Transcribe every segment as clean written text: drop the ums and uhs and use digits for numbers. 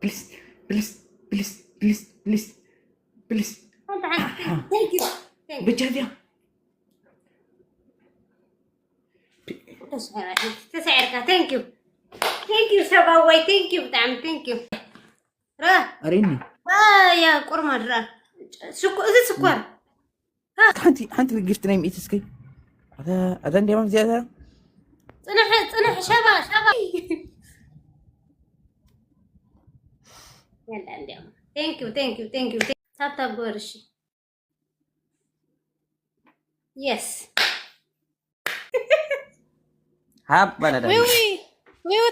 please please please please please please thank you بجد تسعيرك thank you شباب thank you بتعم thank you أريني يا قرمة را سكر حنتي الجفت نايم إيش سكي هذا عندي ما زيادة صنح شبا يلا اليوم thank you تاب قرشي yes هاب بنا وي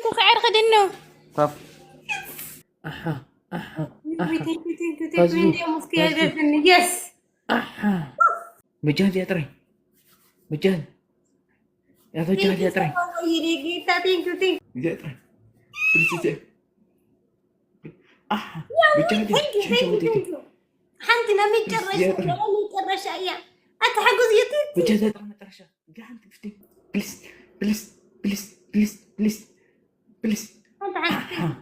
تسعير خدنه طف thank you yes بجد يا ترى بجد يا بجد يا ترى thank you يا ترى بجد حنتي نمي جرش أيام أتحجز يتي بجد يا ترى نترشى قاعد تفتي بليز بليز بليز بليز بليز بليز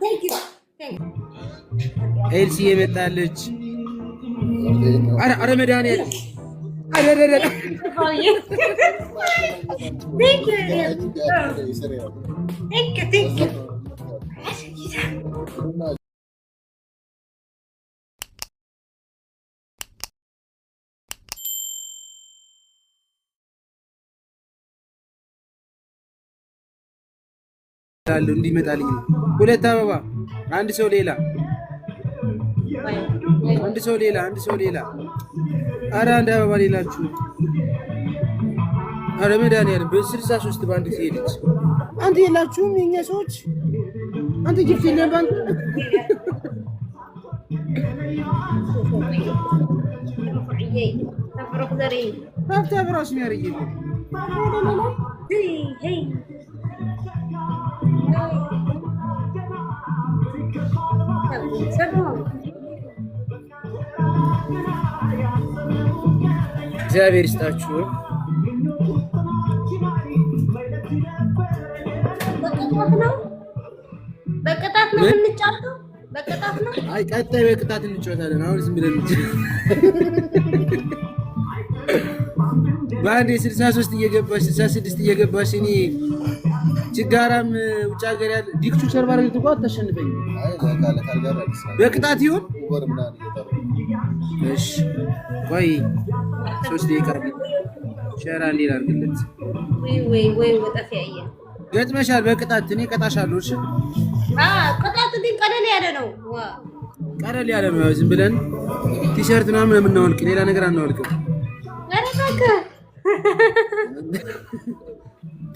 thank you ኤልሲ የመጣለች አረ መድኃኒዓለም አረ thank you አሉ እንዲመጣልኝ ሁለት አበባ አንድ ሰው ሌላ አረ አንድ አበባ ሌላችሁ አረ መድኃኒዓለም በ63 ባንድ ሄደች አንተ የላችሁም የኛ ሰዎች አንተ ጊፍት የለም ባንድ تفرق ذري ሀብታ በራሱ ያርይ هي እግዚአብሔር ይስጣችሁ በቅጣት ነው የምንጫወተው በቅጣት ነው አይ ቀጣይ በቅጣት እንጫወታለን አሁን ዝም ብለን ባንዴ 63 እየገባሽ 66 እየገባሽ እኔ ችጋራም ውጭ ሀገር ያለ ዲክቹ ሰርቫር ልትጓ ተሸንፈኝ በቅጣት ይሁን እሺ ቆይ 3 ደቂቃ ሸራ እንዲል አድርግለት ወይ ወጣፍ ያየ ገጥመሻል በቅጣት እኔ ቀጣሻለሁ እሺ ቅጣቱ ግን ቀለል ያለ ነው ቀለል ያለ ነው ዝም ብለን ቲሸርት ምናምን የምናወልቅ ሌላ ነገር አናወልቅም አረጋጋ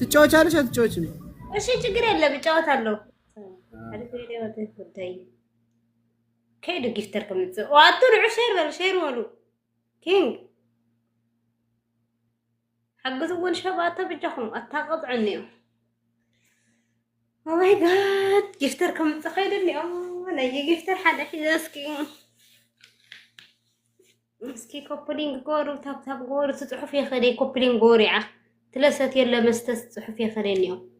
ትጫወቻለሽ አትጫወችም እሺ ችግር የለም እጫወታለሁ كيد جفتر كم تسوي وعطوا عشير ولا شير ولو كينج حقته وين شباته بجحهم أتقطع عني أو ماي جاد جفتر كم تخيلني أنا يجي جفتر حدا حدا مسكي كوبلينج جورو تاب جورو تصحف يا خدي كوبلينج جوريعة ثلاثة يلا مستس تصحف يا خدينيو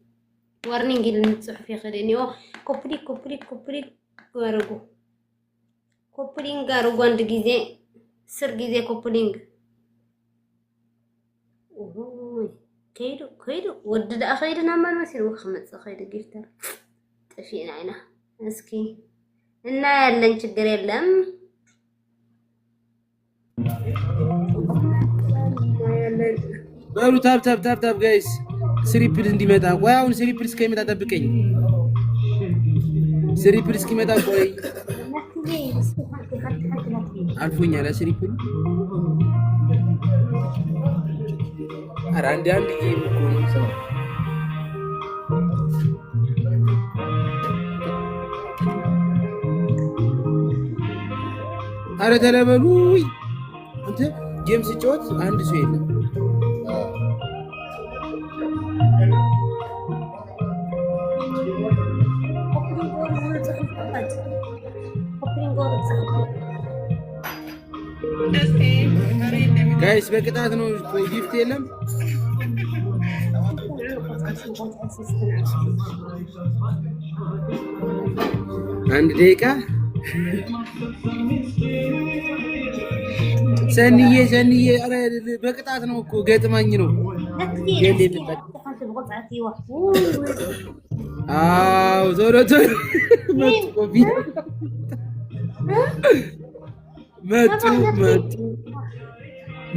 وارنينج اللي تصحف يا خدينيو كوبلي جورو ኮፕሊንግ አርጎ አንድ ጊዜ 10 ጊዜ ኮፕሊንግ ከይዱ ወድደ አኸይድና ማን መስል ወخمጽ ኸይድ ጊፍተር ጥፊና አይና እስኪ እና ያለን ችግር የለም በሉ ታብ ጋይስ ስሪፕል እንዲመጣ ቆይ አሁን ስሪፕል እስከሚመጣ ጠብቀኝ ስሪፕል እስኪመጣ ቆይ አልፎኛል ስሪፕል ኧረ አንድ ጌም እኮ ነው ሰው ኧረ ተለበሉ አንተ ጌም ሲጫወት አንድ ሰው የለም ጋይስ በቅጣት ነው ጊፍት የለም አንድ ደቂቃ ሰንዬ ኧረ በቅጣት ነው እኮ ገጥማኝ ነው። አዎ ዞሮ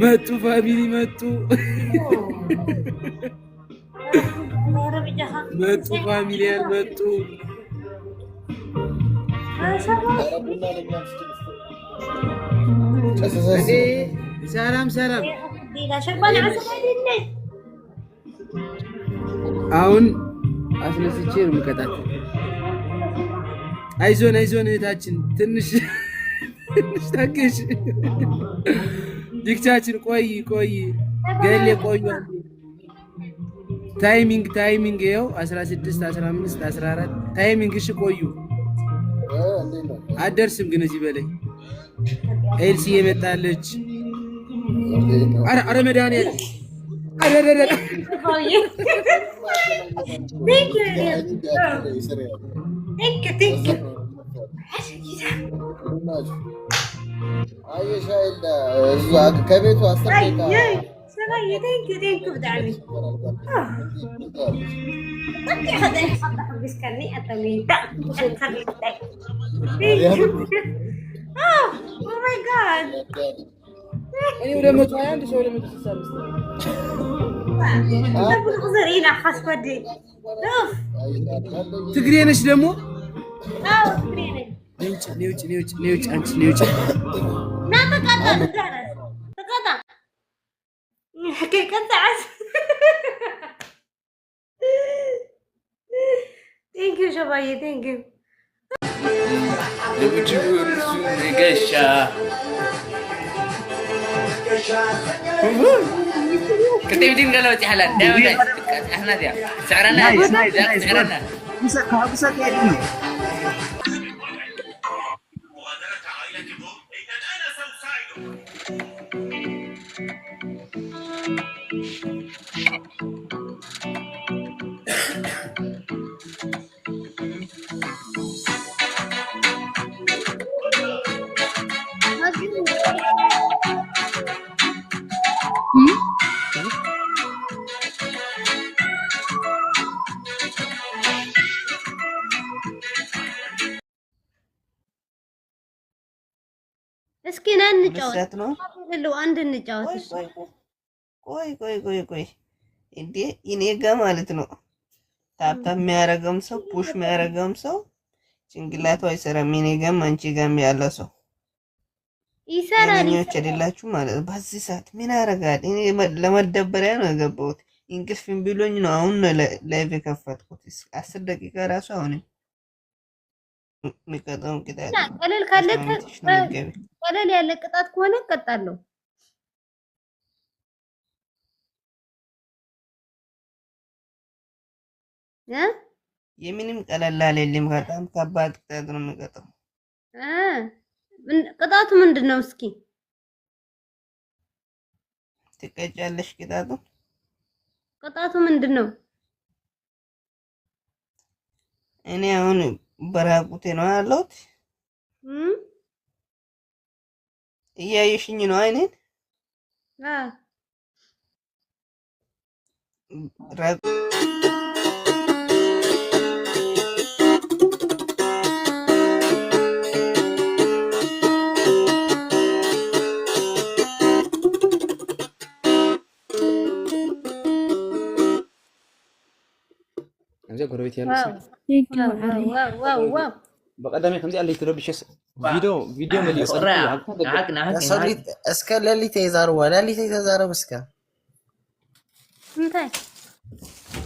መጡ ፋሚሊ መጡ ፋሚሊያን መጡ። ሰላም አሁን አስነስቼ ነው የምቀጣት። አይዞን እህታችን ትንሽ ታገሽ። ዲክቻችን ቆይ ገሌ ቆዩ። ታይሚንግ ይኸው 16 15 14 ታይሚንግ። እሺ ቆዩ። አደርስም ግን እዚህ በላይ ኤልሲ የመጣለች። አረ መድኃኒዓለም ከቤቱ 10 ትግሬ ነሽ ደግሞ? Thank you, Shabaye. Thank you. كتبتين قالوا تعالى داوي احنا دي سعرنا እስኪ ና እንጫወት ነው ሁሉ አንድ እንጫወት። ቆይ እንዴ እኔ ጋር ማለት ነው ታፕታፕ የሚያረጋም ሰው ፑሽ የሚያረጋም ሰው ጭንቅላቱ አይሰራም። እኔ ጋርም አንቺ ጋርም ያለ ሰው ይሰራል። እኔዎች አይደላችሁ ማለት በዚህ ሰዓት ምን ያረጋል? እኔ ለመደበሪያ ነው የገባሁት። እንቅልፍም ብሎኝ ነው አሁን ላይቭ የከፈትኩት። 10 ደቂቃ ራሱ አሁን ሚቀጣው ቅጣት ቀለል ያለ ቅጣት ከሆነ እቀጣለሁ። የምንም ቀለል አለልኝ። በጣም ከባድ ቅጣት ነው የሚቀጣው። ቅጣቱ ምንድነው? እስኪ ትቀጫለሽ። ቅጣቱ ምንድነው? እኔ አሁን በራቁቴ ነው ያለሁት። እያየሽኝ ነው አይኔን? أنزل قربت يا ناس. واو. بقدمي خمسة اللي تربي شس فيديو ملي صراحة. عقنا. صليت أسكال اللي تيزار ولا اللي تيزار بسكا. انتهي.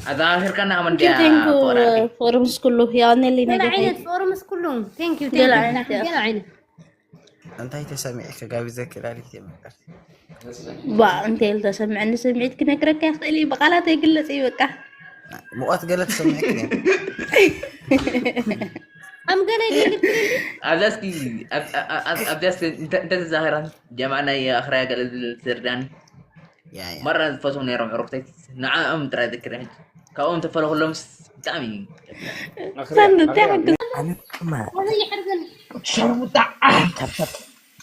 هذا آخر كنا من dia. فورمس كله يعني اللي نجح. عينت فورمس كلهم. Thank you. عينت. أنت هي تسمعك كجابي ذكر عليك يا مكر. با أنت اللي تسمعني سمعتك نكرك يا أختي بقالة تقول لي بقى. مؤات قالت سمعكني. أم قالت لي. أبدأ أنت الظاهرة جمعنا يا أخرى قال السردان. مرة فصلنا يروم عرفتي. نعم ترى ذكرها. كأون تفرغ لهم تعمين. سند أنا ما هذا يحرقني شربطة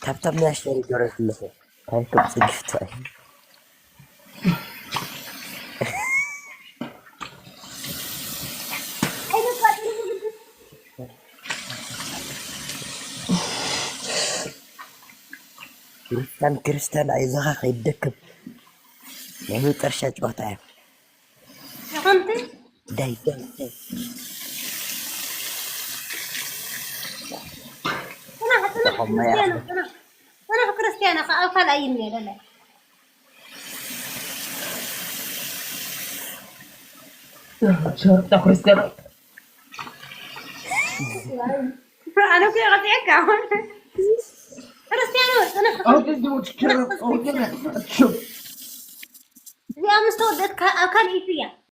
تبتب ما أشتري جرس اللفة هاي كم سجفتها كريستيان عايزها خيدكب يعني ترشات وقتها فهمتي داي أنا كريستيانة أقل أي مني لا شربطة كريستيانو أنا كي أغطيك كريستيانو أنا أو كده يا مستودك أكل إيه فيها